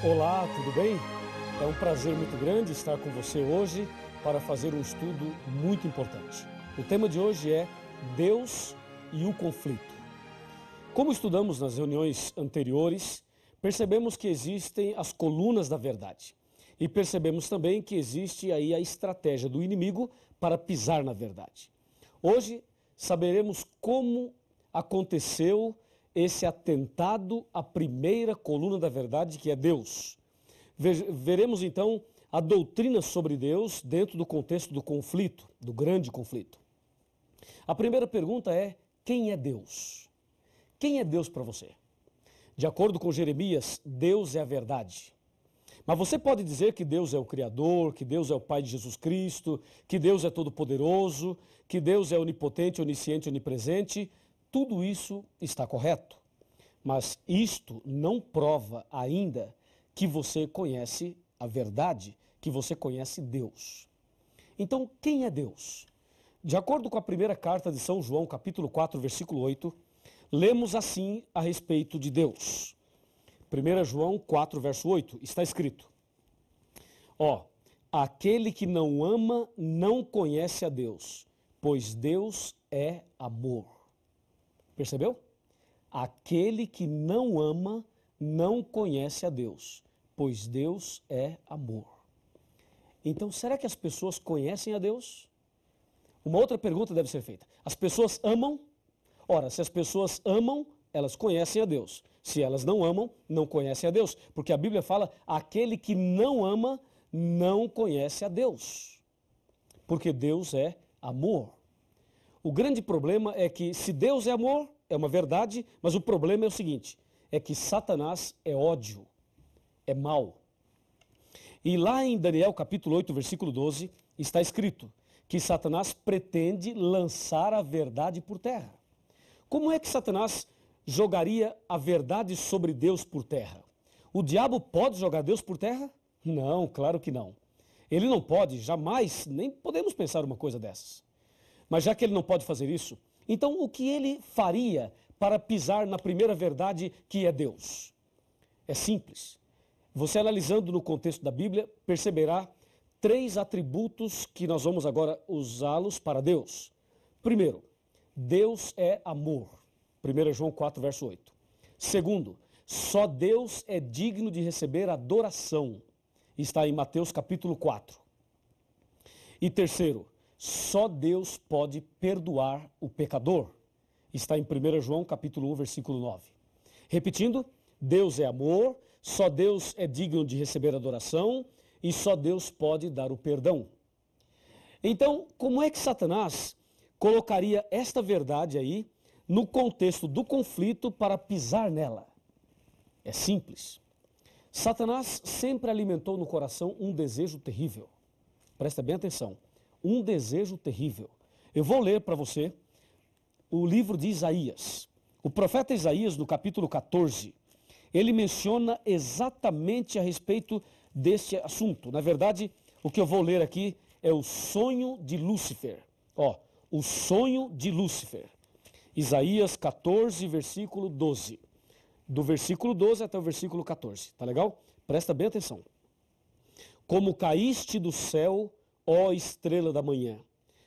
Olá, tudo bem? É um prazer muito grande estar com você hoje para fazer um estudo muito importante. O tema de hoje é Deus e o conflito. Como estudamos nas reuniões anteriores, percebemos que existem as colunas da verdade. E percebemos também que existe aí a estratégia do inimigo para pisar na verdade. Hoje saberemos como aconteceu esse atentado à primeira coluna da verdade, que é Deus. Veremos então a doutrina sobre Deus dentro do contexto do conflito, do grande conflito. A primeira pergunta é: quem é Deus? Quem é Deus para você? De acordo com Jeremias, Deus é a verdade. Mas você pode dizer que Deus é o Criador, que Deus é o Pai de Jesus Cristo, que Deus é todo-poderoso, que Deus é onipotente, onisciente, onipresente. Tudo isso está correto. Mas isto não prova ainda que você conhece a verdade, que você conhece Deus. Então, quem é Deus? De acordo com a primeira carta de São João, capítulo 4, versículo 8, lemos assim a respeito de Deus. 1 João 4, verso 8, está escrito: aquele que não ama não conhece a Deus, pois Deus é amor. Percebeu? Aquele que não ama não conhece a Deus, pois Deus é amor. Então, será que as pessoas conhecem a Deus? Uma outra pergunta deve ser feita. As pessoas amam? Ora, se as pessoas amam, elas conhecem a Deus. Se elas não amam, não conhecem a Deus. Porque a Bíblia fala: aquele que não ama não conhece a Deus. Porque Deus é amor. O grande problema é que, se Deus é amor, é uma verdade, mas o problema é o seguinte: é que Satanás é ódio, é mal. E lá em Daniel capítulo 8, versículo 12, está escrito que Satanás pretende lançar a verdade por terra. Como é que Satanás jogaria a verdade sobre Deus por terra? O diabo pode jogar Deus por terra? Não, claro que não. Ele não pode, jamais, nem podemos pensar uma coisa dessas. Mas já que ele não pode fazer isso, então o que ele faria para pisar na primeira verdade, que é Deus? É simples. Você, analisando no contexto da Bíblia, perceberá 3 atributos que nós vamos agora usá-los para Deus. Primeiro, Deus é amor. 1 João 4, verso 8. Segundo, só Deus é digno de receber adoração. Está em Mateus capítulo 4. E terceiro, só Deus pode perdoar o pecador. Está em 1 João capítulo 1, versículo 9. Repetindo, Deus é amor, só Deus é digno de receber adoração e só Deus pode dar o perdão. Então, como é que Satanás colocaria esta verdade aí no contexto do conflito para pisar nela? É simples. Satanás sempre alimentou no coração um desejo terrível. Presta bem atenção. Um desejo terrível. Eu vou ler para você o livro de Isaías. O profeta Isaías, no capítulo 14, ele menciona exatamente a respeito deste assunto. Na verdade, o que eu vou ler aqui é o sonho de Lúcifer. O sonho de Lúcifer. Isaías 14, versículo 12. Do versículo 12 até o versículo 14. Tá legal? Presta bem atenção. Como caíste do céu, ó estrela da manhã,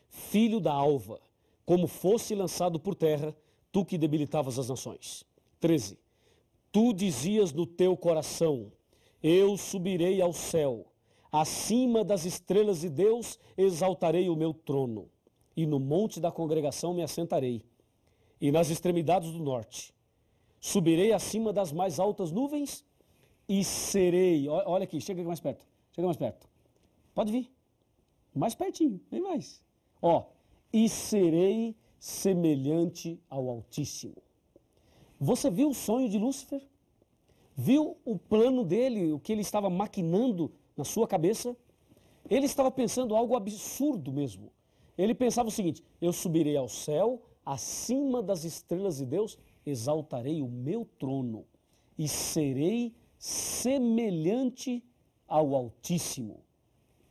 filho da alva, como fosse lançado por terra, tu que debilitavas as nações. 13. Tu dizias no teu coração: eu subirei ao céu, acima das estrelas de Deus exaltarei o meu trono, e no monte da congregação me assentarei, e nas extremidades do norte. Subirei acima das mais altas nuvens e serei... Olha aqui, chega mais perto, chega mais perto. Pode vir. Mais pertinho, vem mais. E serei semelhante ao Altíssimo. Você viu o sonho de Lúcifer? Viu o plano dele, o que ele estava maquinando na sua cabeça? Ele estava pensando algo absurdo mesmo. Ele pensava o seguinte: eu subirei ao céu, acima das estrelas de Deus, exaltarei o meu trono e serei semelhante ao Altíssimo.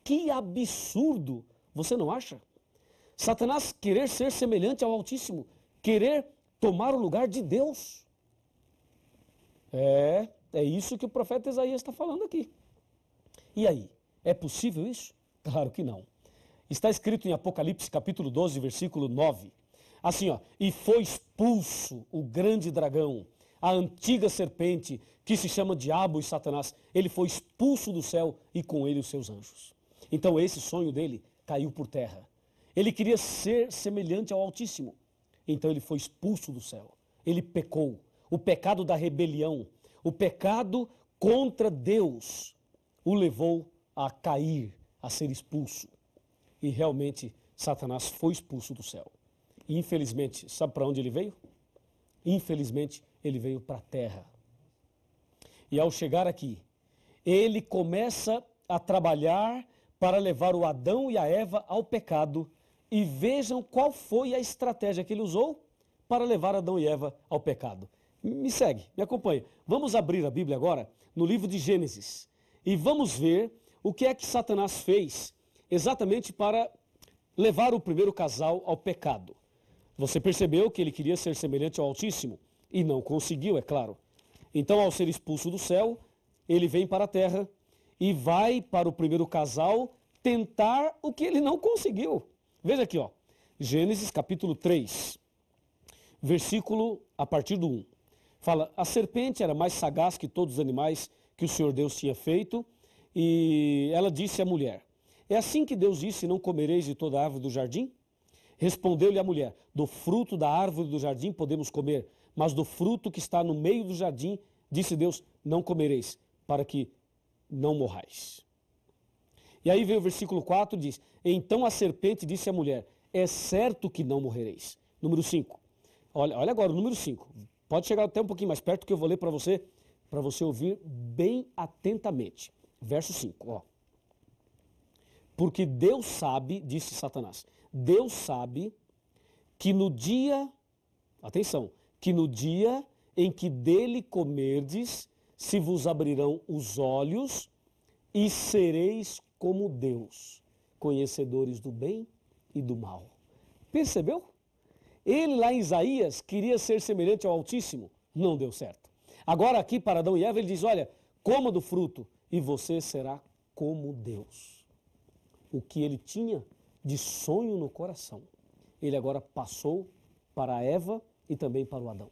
Que absurdo, você não acha? Satanás querer ser semelhante ao Altíssimo, querer tomar o lugar de Deus. É isso que o profeta Isaías está falando aqui. E aí, é possível isso? Claro que não. Está escrito em Apocalipse capítulo 12, versículo 9. Assim, ó, e foi expulso o grande dragão, a antiga serpente, que se chama Diabo e Satanás. Ele foi expulso do céu e com ele os seus anjos. Então esse sonho dele caiu por terra. Ele queria ser semelhante ao Altíssimo. Então ele foi expulso do céu. Ele pecou. O pecado da rebelião, o pecado contra Deus, o levou a cair, a ser expulso. E realmente Satanás foi expulso do céu. E infelizmente, sabe para onde ele veio? Infelizmente, ele veio para a terra. E ao chegar aqui, ele começa a trabalhar para levar o Adão e a Eva ao pecado. E vejam qual foi a estratégia que ele usou para levar Adão e Eva ao pecado. Me segue, me acompanha. Vamos abrir a Bíblia agora no livro de Gênesis. E vamos ver o que é que Satanás fez exatamente para levar o primeiro casal ao pecado. Você percebeu que ele queria ser semelhante ao Altíssimo e não conseguiu, é claro. Então, ao ser expulso do céu, ele vem para a terra e vai para o primeiro casal tentar o que ele não conseguiu. Veja aqui, ó, Gênesis capítulo 3, versículo a partir do 1. Fala, a serpente era mais sagaz que todos os animais que o Senhor Deus tinha feito, e ela disse à mulher, é assim que Deus disse, não comereis de toda a árvore do jardim? Respondeu-lhe a mulher, do fruto da árvore do jardim podemos comer, mas do fruto que está no meio do jardim, disse Deus, não comereis, para que não morrais. E aí vem o versículo 4, diz, então a serpente disse à mulher, é certo que não morrereis. Número 5. Olha agora o número 5. Pode chegar até um pouquinho mais perto que eu vou ler para você ouvir bem atentamente. Verso 5, ó. Porque Deus sabe, disse Satanás, Deus sabe que no dia, atenção, que no dia em que dele comerdes, se vos abrirão os olhos e sereis como Deus, conhecedores do bem e do mal. Percebeu? Ele lá em Isaías queria ser semelhante ao Altíssimo, não deu certo. Agora aqui para Adão e Eva ele diz, olha, coma do fruto e você será como Deus. O que ele tinha de sonho no coração, ele agora passou para a Eva e também para o Adão.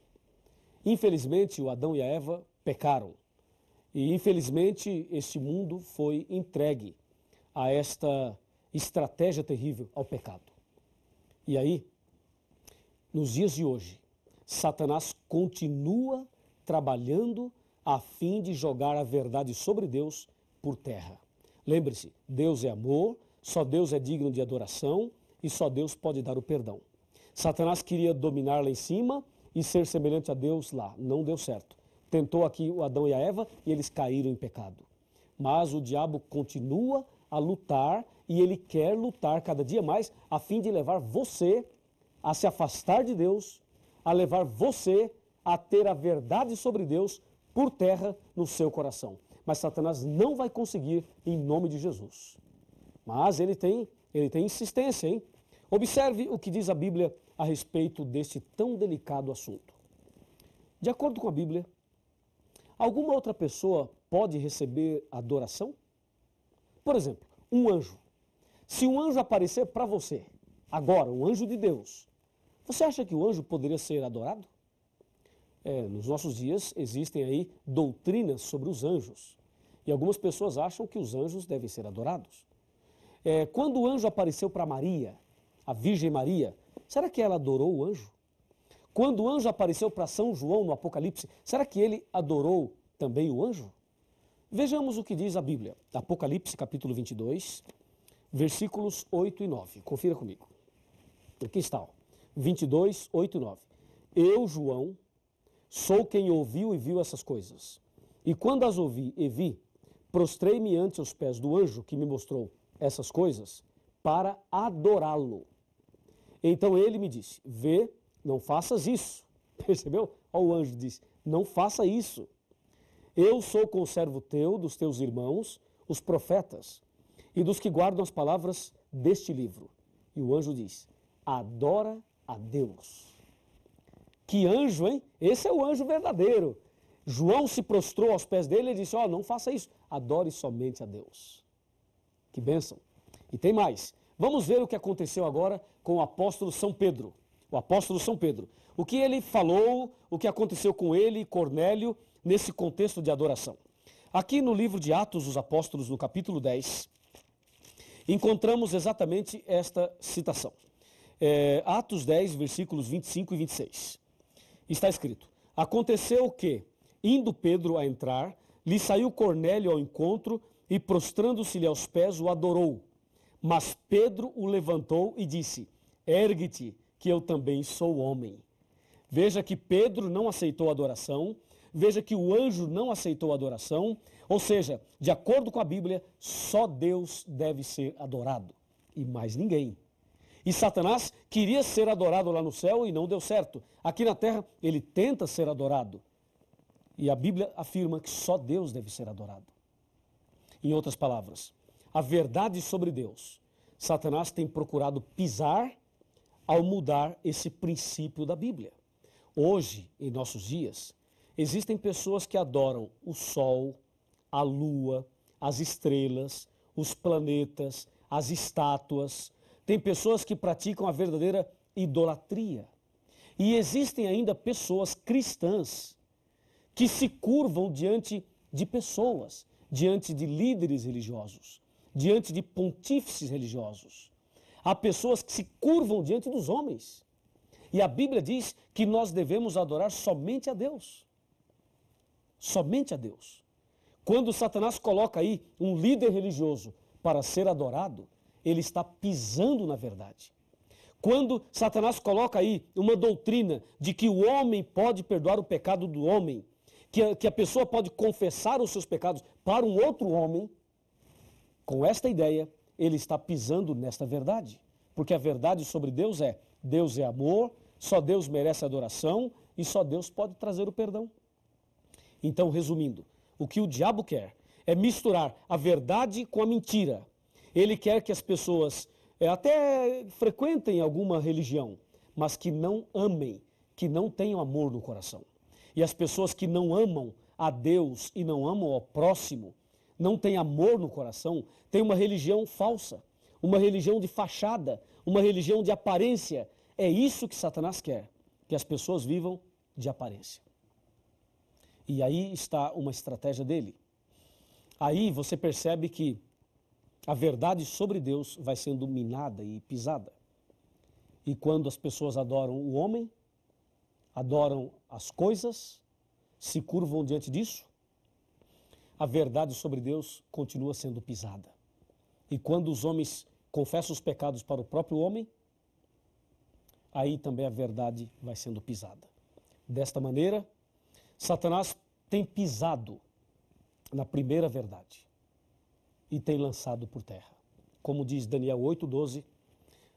Infelizmente, o Adão e a Eva pecaram. E infelizmente, este mundo foi entregue a esta estratégia terrível, ao pecado. E aí, nos dias de hoje, Satanás continua trabalhando a fim de jogar a verdade sobre Deus por terra. Lembre-se, Deus é amor, só Deus é digno de adoração e só Deus pode dar o perdão. Satanás queria dominar lá em cima e ser semelhante a Deus lá. Não deu certo. Tentou aqui o Adão e a Eva e eles caíram em pecado. Mas o diabo continua a lutar e ele quer lutar cada dia mais a fim de levar você a se afastar de Deus, a levar você a ter a verdade sobre Deus por terra no seu coração. Mas Satanás não vai conseguir em nome de Jesus. Mas ele tem insistência, hein? Observe o que diz a Bíblia a respeito deste tão delicado assunto. De acordo com a Bíblia, alguma outra pessoa pode receber adoração? Por exemplo, um anjo. Se um anjo aparecer para você, agora, um anjo de Deus, você acha que o anjo poderia ser adorado? Nos nossos dias existem aí doutrinas sobre os anjos. E algumas pessoas acham que os anjos devem ser adorados. Quando o anjo apareceu para Maria, a Virgem Maria, será que ela adorou o anjo? Quando o anjo apareceu para São João no Apocalipse, será que ele adorou também o anjo? Vejamos o que diz a Bíblia. Apocalipse capítulo 22, versículos 8 e 9. Confira comigo. Aqui está, ó. 22, 8 e 9. Eu, João, sou quem ouviu e viu essas coisas. E quando as ouvi e vi, prostrei-me ante os pés do anjo que me mostrou essas coisas para adorá-lo. Então ele me disse, vê, não faças isso. Percebeu? Olha, o anjo disse, não faça isso. Eu sou conservo teu, dos teus irmãos, os profetas, e dos que guardam as palavras deste livro. E o anjo diz, adora a Deus. Que anjo, hein? Esse é o anjo verdadeiro. João se prostrou aos pés dele e disse, não faça isso, adore somente a Deus. Que bênção. E tem mais. Vamos ver o que aconteceu agora com o apóstolo São Pedro. O apóstolo São Pedro. O que ele falou, o que aconteceu com ele e Cornélio nesse contexto de adoração. Aqui no livro de Atos dos Apóstolos, no capítulo 10, encontramos exatamente esta citação. Atos 10, versículos 25 e 26. Está escrito, aconteceu que, indo Pedro a entrar, lhe saiu Cornélio ao encontro e, prostrando-se-lhe aos pés, o adorou. Mas Pedro o levantou e disse, ergue-te, que eu também sou homem. Veja que Pedro não aceitou a adoração, veja que o anjo não aceitou a adoração, ou seja, de acordo com a Bíblia, só Deus deve ser adorado, e mais ninguém. E Satanás queria ser adorado lá no céu e não deu certo. Aqui na terra, ele tenta ser adorado. E a Bíblia afirma que só Deus deve ser adorado. Em outras palavras, a verdade sobre Deus, Satanás tem procurado pisar ao mudar esse princípio da Bíblia. Hoje, em nossos dias, existem pessoas que adoram o sol, a lua, as estrelas, os planetas, as estátuas. Tem pessoas que praticam a verdadeira idolatria. E existem ainda pessoas cristãs que se curvam diante de pessoas, diante de líderes religiosos, diante de pontífices religiosos. Há pessoas que se curvam diante dos homens. E a Bíblia diz que nós devemos adorar somente a Deus. Somente a Deus. Quando Satanás coloca aí um líder religioso para ser adorado, ele está pisando na verdade. Quando Satanás coloca aí uma doutrina de que o homem pode perdoar o pecado do homem, que a pessoa pode confessar os seus pecados para um outro homem, com esta ideia, ele está pisando nesta verdade. Porque a verdade sobre Deus é amor, só Deus merece adoração e só Deus pode trazer o perdão. Então, resumindo, o que o diabo quer é misturar a verdade com a mentira. Ele quer que as pessoas até frequentem alguma religião, mas que não amem, que não tenham amor no coração. E as pessoas que não amam a Deus e não amam ao próximo, não têm amor no coração, têm uma religião falsa, uma religião de fachada, uma religião de aparência. É isso que Satanás quer, que as pessoas vivam de aparência. E aí está uma estratégia dele. Aí você percebe que a verdade sobre Deus vai sendo minada e pisada. E quando as pessoas adoram o homem, adoram as coisas, se curvam diante disso, a verdade sobre Deus continua sendo pisada. E quando os homens confessam os pecados para o próprio homem, aí também a verdade vai sendo pisada. Desta maneira, Satanás tem pisado na primeira verdade e tem lançado por terra. Como diz Daniel 8,12,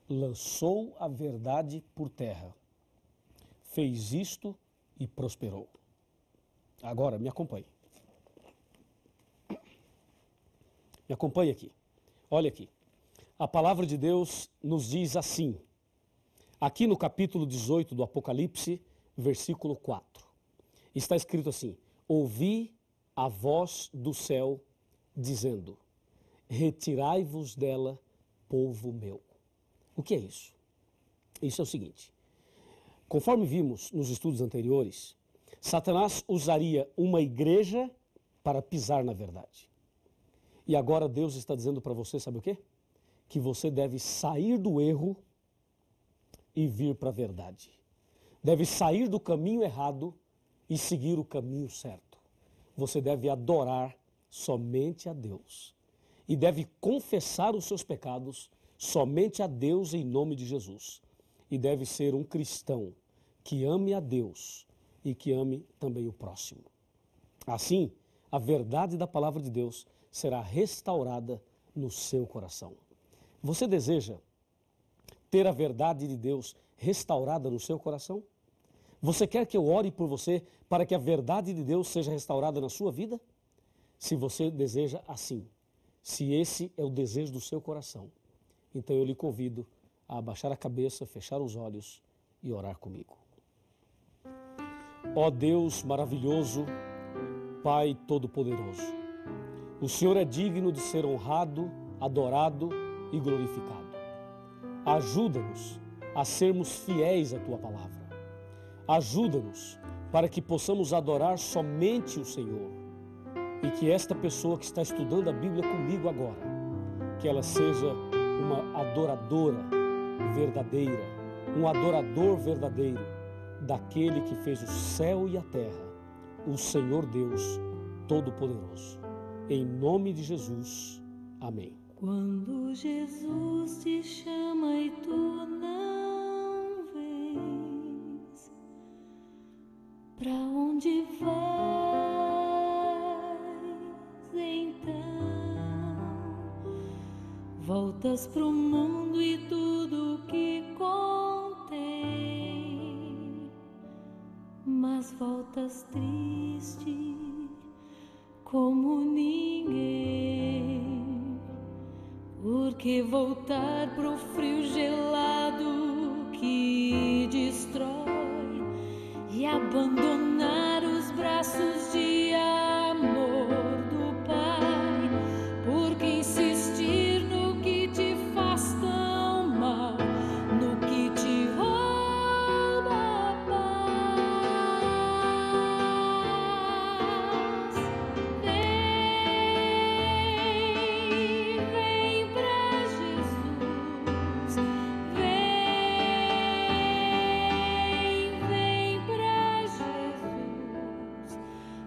lançou a verdade por terra, fez isto e prosperou. Agora, me acompanhe. Me acompanhe aqui. Olha aqui. A palavra de Deus nos diz assim, aqui no capítulo 18 do Apocalipse, versículo 4. Está escrito assim, ouvi a voz do céu dizendo, retirai-vos dela, povo meu. O que é isso? Isso é o seguinte, conforme vimos nos estudos anteriores, Satanás usaria uma igreja para pisar na verdade. E agora Deus está dizendo para você, sabe o quê? Que você deve sair do erro e vir para a verdade. Deve sair do caminho errado e seguir o caminho certo. Você deve adorar somente a Deus. E deve confessar os seus pecados somente a Deus em nome de Jesus. E deve ser um cristão que ame a Deus e que ame também o próximo. Assim, a verdade da palavra de Deus será restaurada no seu coração. Você deseja ter a verdade de Deus restaurada no seu coração? Você quer que eu ore por você para que a verdade de Deus seja restaurada na sua vida? Se você deseja assim, se esse é o desejo do seu coração, então eu lhe convido a abaixar a cabeça, fechar os olhos e orar comigo. Ó Deus maravilhoso, Pai Todo-Poderoso, o Senhor é digno de ser honrado, adorado e glorificado. Ajuda-nos a sermos fiéis à Tua palavra. Ajuda-nos para que possamos adorar somente o Senhor e que esta pessoa que está estudando a Bíblia comigo agora, que ela seja uma adoradora verdadeira, um adorador verdadeiro daquele que fez o céu e a terra, o Senhor Deus Todo-Poderoso. Em nome de Jesus, amém. Quando Jesus te chama e tu não vens, pra onde vais então? Voltas pro mundo e tudo que contém, mas voltas triste como ninguém, porque voltar pro frio gelado que destrói e abandonar os braços de amor do Pai, porque insistir no que te faz tão mal, no que te rouba a paz. Vem pra Jesus, vem pra Jesus.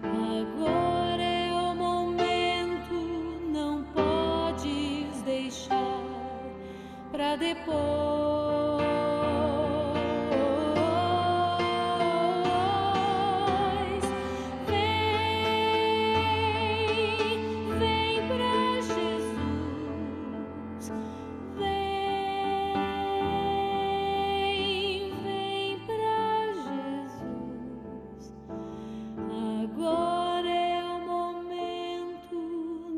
Agora é o momento, não podes deixar pra depois. Vem pra Jesus, vem pra Jesus. Agora é o momento,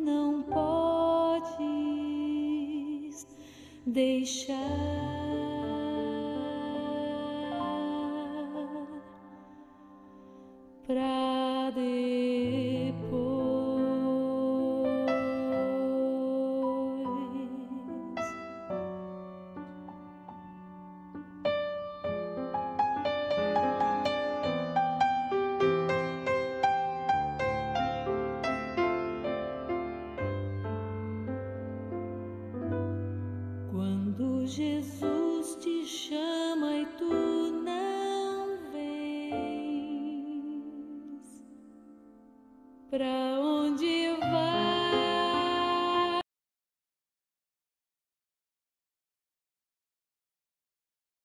não podes deixar pra depois. Quando Jesus te chama e tu não vens, pra